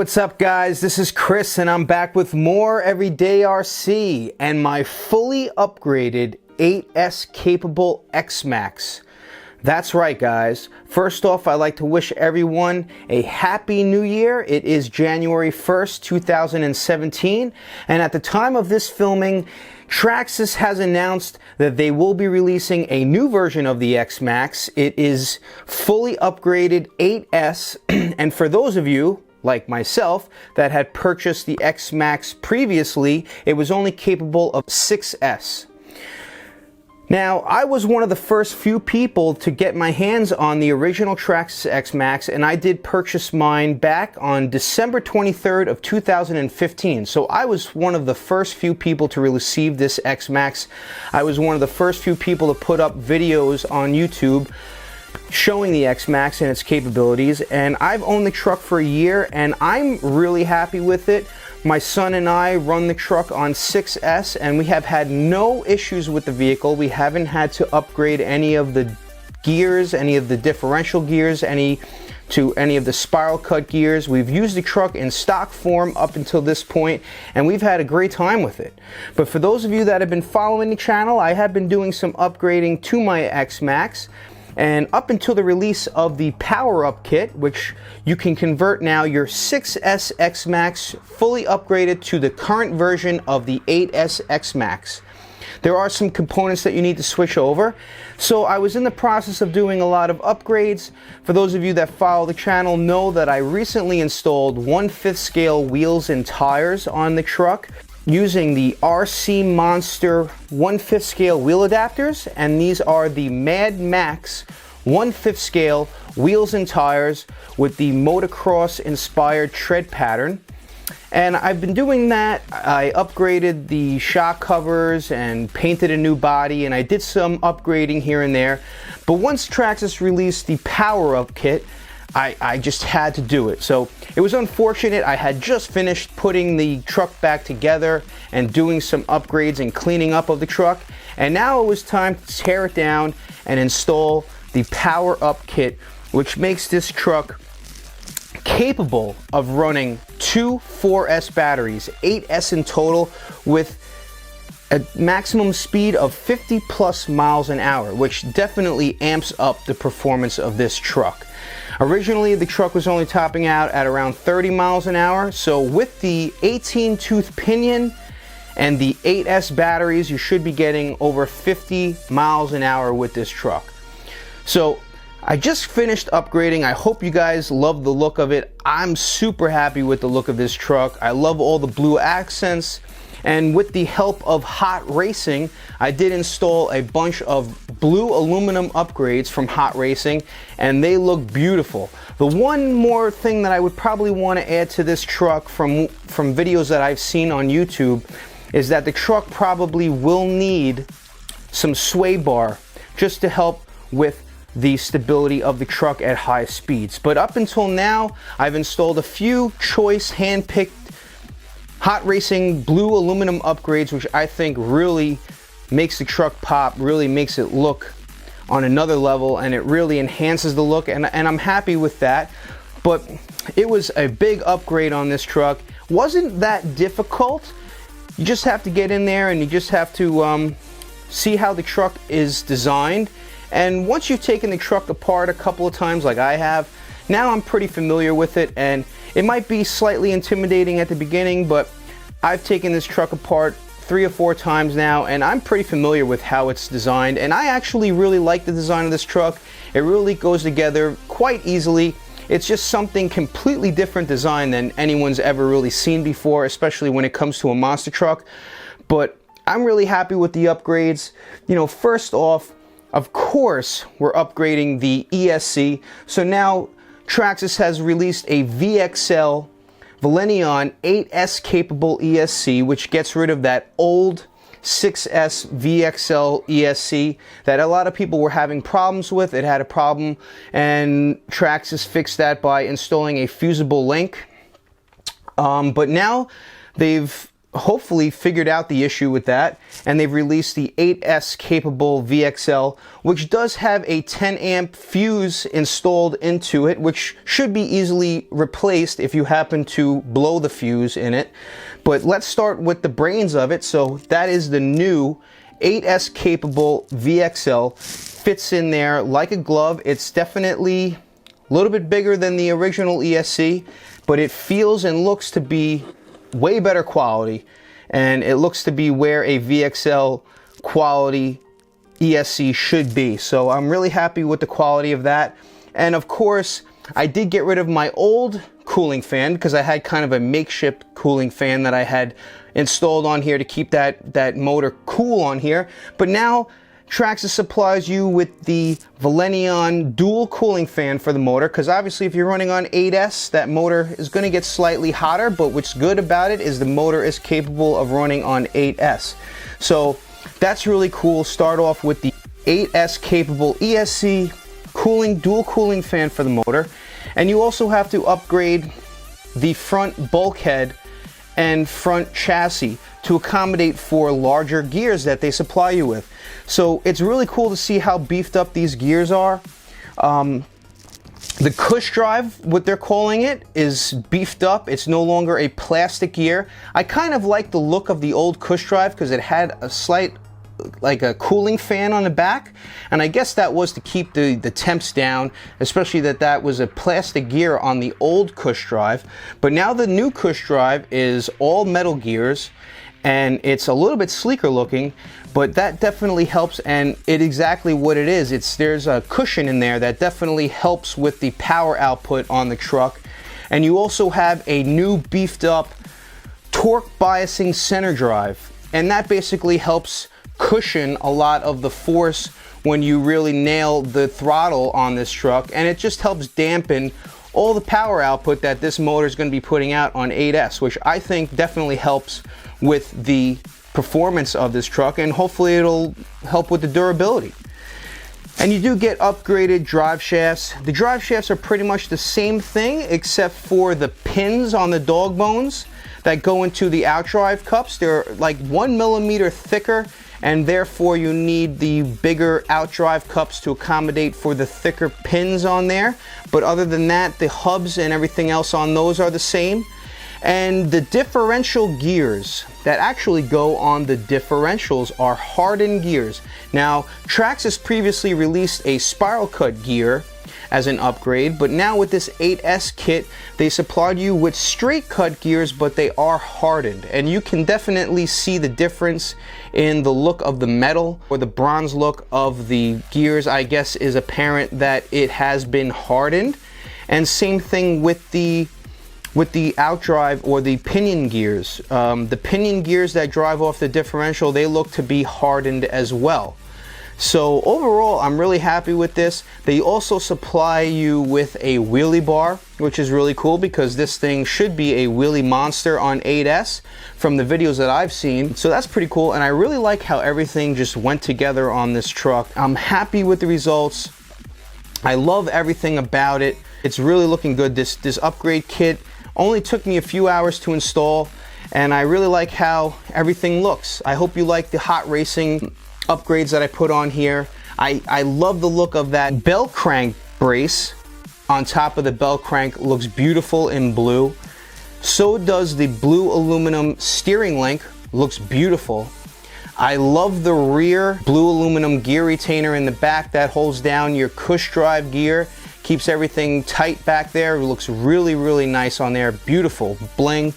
what's up guys? This is Chris and I'm back with more Everyday RC and my fully upgraded 8S capable X-Maxx. That's right guys. First off, I'd like to wish everyone a happy new year. It is January 1st, 2017, and at the time of this filming, Traxxas has announced that they will be releasing a new version of the X-Maxx. It is fully upgraded 8S, and for those of you like myself that had purchased the X-Maxx previously, it was only capable of 6S. Now, I was one of the first few people to get my hands on the original Traxxas Xmaxx, and I did purchase mine back on December 23rd of 2015. So I was one of the first few people to receive this Xmaxx. I was one of the first few people to put up videos on YouTube showing the Xmaxx and its capabilities, and I've owned the truck for a year and I'm really happy with it. My son and I run the truck on 6S and we have had no issues with the vehicle. We haven't had to upgrade any of the gears, any of the differential gears, any of the spiral cut gears. We've used the truck in stock form up until this point and we've had a great time with it. But for those of you that have been following the channel, I have been doing some upgrading to my X-Maxx. And up until the release of the power-up kit, which you can convert now your 6S X-Maxx fully upgraded to the current version of the 8S X-Maxx. There are some components that you need to switch over. So I was in the process of doing a lot of upgrades. For those of you that follow the channel know that I recently installed 1/5 scale wheels and tires on the truck using the RC Monster 1/5 scale wheel adapters, and these are the MADMAX 1/5 scale wheels and tires with the motocross inspired tread pattern. And I've been doing that. I upgraded the shock covers and painted a new body, and I did some upgrading here and there. But once Traxxas released the power-up kit, I just had to do it. So it was unfortunate. I had just finished putting the truck back together and doing some upgrades and cleaning up of the truck, and now it was time to tear it down and install the power up kit, which makes this truck capable of running two 4S batteries, 8S in total, with a maximum speed of 50 plus miles an hour, which definitely amps up the performance of this truck. Originally, the truck was only topping out at around 30 miles an hour, so with the 18 tooth pinion and the 8S batteries, you should be getting over 50 miles an hour with this truck. So I just finished upgrading. I hope you guys love the look of it. I'm super happy with the look of this truck. I love all the blue accents. And with the help of Hot Racing, I did install a bunch of blue aluminum upgrades from Hot Racing, and they look beautiful. The one more thing that I would probably want to add to this truck from videos that I've seen on YouTube is that the truck probably will need some sway bar just to help with the stability of the truck at high speeds. But up until now, I've installed a few choice hand-picked Hot Racing blue aluminum upgrades, which I think really makes the truck pop, really makes it look on another level, and it really enhances the look, and I'm happy with that. But it was a big upgrade on this truck. Wasn't that difficult. You just have to get in there and you just have to see how the truck is designed. And once you've taken the truck apart a couple of times like I have, now I'm pretty familiar with it, and it might be slightly intimidating at the beginning, but I've taken this truck apart 3 or 4 times now, and I'm pretty familiar with how it's designed, and I actually really like the design of this truck. It really goes together quite easily. It's just something completely different design than anyone's ever really seen before, especially when it comes to a monster truck. But I'm really happy with the upgrades. You know, first off, of course, we're upgrading the ESC. So now Traxxas has released a VXL Valenion 8S capable ESC, which gets rid of that old 6S VXL ESC that a lot of people were having problems with. It had a problem, and Traxxas fixed that by installing a fusible link. But now they've hopefully figured out the issue with that, and they've released the 8S capable VXL, which does have a 10 amp fuse installed into it, which should be easily replaced if you happen to blow the fuse in it. But let's start with the brains of it. So that is the new 8S capable VXL. Fits in there like a glove. It's definitely a little bit bigger than the original ESC, but it feels and looks to be way better quality, and it looks to be where a VXL quality ESC should be. So I'm really happy with the quality of that. And of course, I did get rid of my old cooling fan because I had kind of a makeshift cooling fan that I had installed on here to keep that motor cool on here. But now Traxxas supplies you with the Valenion dual cooling fan for the motor, because obviously if you're running on 8S, that motor is going to get slightly hotter, but what's good about it is the motor is capable of running on 8S. So that's really cool. Start off with the 8S capable ESC cooling, dual cooling fan for the motor. And you also have to upgrade the front bulkhead and front chassis to accommodate for larger gears that they supply you with. So it's really cool to see how beefed up these gears are. The Cush Drive, what they're calling it, is beefed up. It's no longer a plastic gear. I kind of like the look of the old Cush Drive because it had a slight, like a cooling fan on the back, and I guess that was to keep the temps down, especially that was a plastic gear on the old Cush Drive. But now the new Cush Drive is all metal gears, and it's a little bit sleeker looking, but that definitely helps. And exactly what it is, there's a cushion in there that definitely helps with the power output on the truck. And you also have a new beefed up torque biasing center drive, and that basically helps cushion a lot of the force when you really nail the throttle on this truck, and it just helps dampen all the power output that this motor is going to be putting out on 8S, which I think definitely helps with the performance of this truck, and hopefully it'll help with the durability. And you do get upgraded drive shafts. The drive shafts are pretty much the same thing except for the pins on the dog bones that go into the outdrive cups. They're like 1 millimeter thicker, and therefore you need the bigger outdrive cups to accommodate for the thicker pins on there. But other than that, the hubs and everything else on those are the same. And the differential gears that actually go on the differentials are hardened gears. Now, Traxxas previously released a spiral cut gear as an upgrade, but now with this 8S kit, they supplied you with straight cut gears, but they are hardened. And you can definitely see the difference in the look of the metal, or the bronze look of the gears, I guess, is apparent that it has been hardened. And same thing with the outdrive or the pinion gears. The pinion gears that drive off the differential, they look to be hardened as well. So overall, I'm really happy with this. They also supply you with a wheelie bar, which is really cool because this thing should be a wheelie monster on 8S from the videos that I've seen. So that's pretty cool, and I really like how everything just went together on this truck. I'm happy with the results. I love everything about it. It's really looking good. This upgrade kit only took me a few hours to install, and I really like how everything looks. I hope you like the hot racing upgrades that I put on here. I love the look of that BELLCRANK brace on top of the BELLCRANK. Looks beautiful in blue. So does the blue aluminum steering link. Looks beautiful. I love the rear blue aluminum gear retainer in the back that holds down your Cush Drive gear. Keeps everything tight back there. It looks really, really nice on there. Beautiful bling.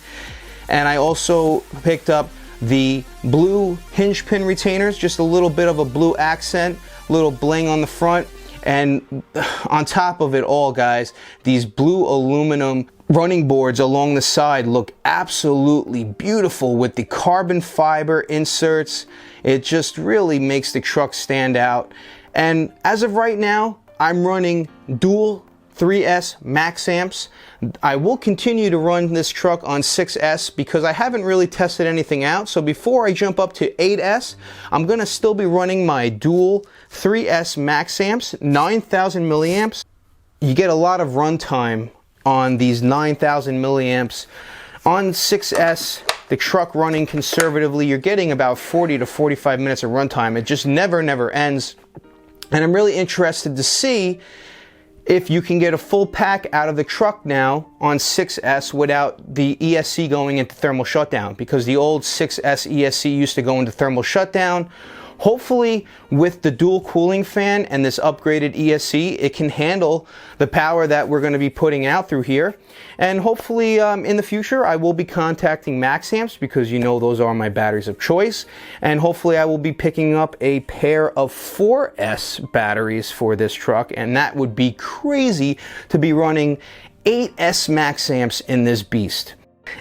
And I also picked up the blue hinge pin retainers, just a little bit of a blue accent, little bling on the front. And on top of it all, guys, these blue aluminum running boards along the side look absolutely beautiful with the carbon fiber inserts. It just really makes the truck stand out. And as of right now, I'm running dual 3S MAXAMPS. I will continue to run this truck on 6S because I haven't really tested anything out. So before I jump up to 8S, I'm going to still be running my dual 3S MAXAMPS, 9,000 milliamps. You get a lot of runtime on these 9,000 milliamps on 6S the truck running conservatively, you're getting about 40 to 45 minutes of runtime. It just never ends. And I'm really interested to see if you can get a full pack out of the truck now on 6S without the ESC going into thermal shutdown, because the old 6S ESC used to go into thermal shutdown. Hopefully with the dual cooling fan and this upgraded ESC, it can handle the power that we're going to be putting out through here. And hopefully in the future I will be contacting MAXAMPS, because you know those are my batteries of choice. And hopefully I will be picking up a pair of 4S batteries for this truck, and that would be crazy to be running 8S MAXAMPS in this beast.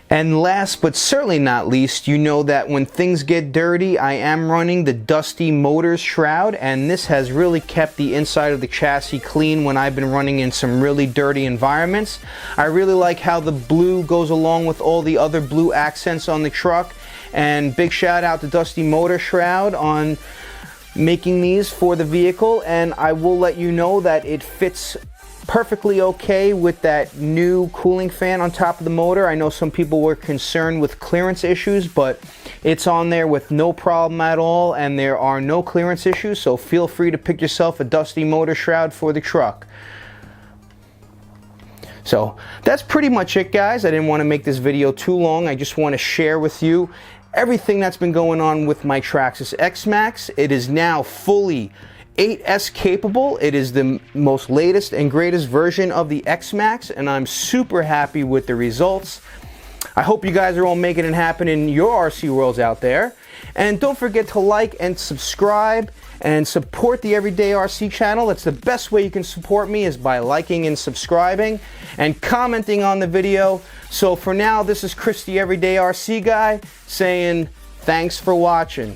And last but certainly not least, you know that when things get dirty, I am running the Dusty Motors Shroud, and this has really kept the inside of the chassis clean when I've been running in some really dirty environments. I really like how the blue goes along with all the other blue accents on the truck, and big shout out to Dusty Motors Shroud on making these for the vehicle. And I will let you know that it fits perfectly okay with that new cooling fan on top of the motor. I know some people were concerned with clearance issues, but it's on there with no problem at all, and there are no clearance issues, so feel free to pick yourself a Dusty Motor Shroud for the truck. So that's pretty much it, guys. I didn't want to make this video too long. I just want to share with you everything that's been going on with my Traxxas Xmaxx. It is now fully 8S capable. It is the most latest and greatest version of the X-Maxx, and I'm super happy with the results. I hope you guys are all making it happen in your RC worlds out there. And don't forget to like and subscribe and support the Everyday RC channel. That's the best way you can support me, is by liking and subscribing and commenting on the video. So for now, this is Chris, the Everyday RC guy, saying thanks for watching.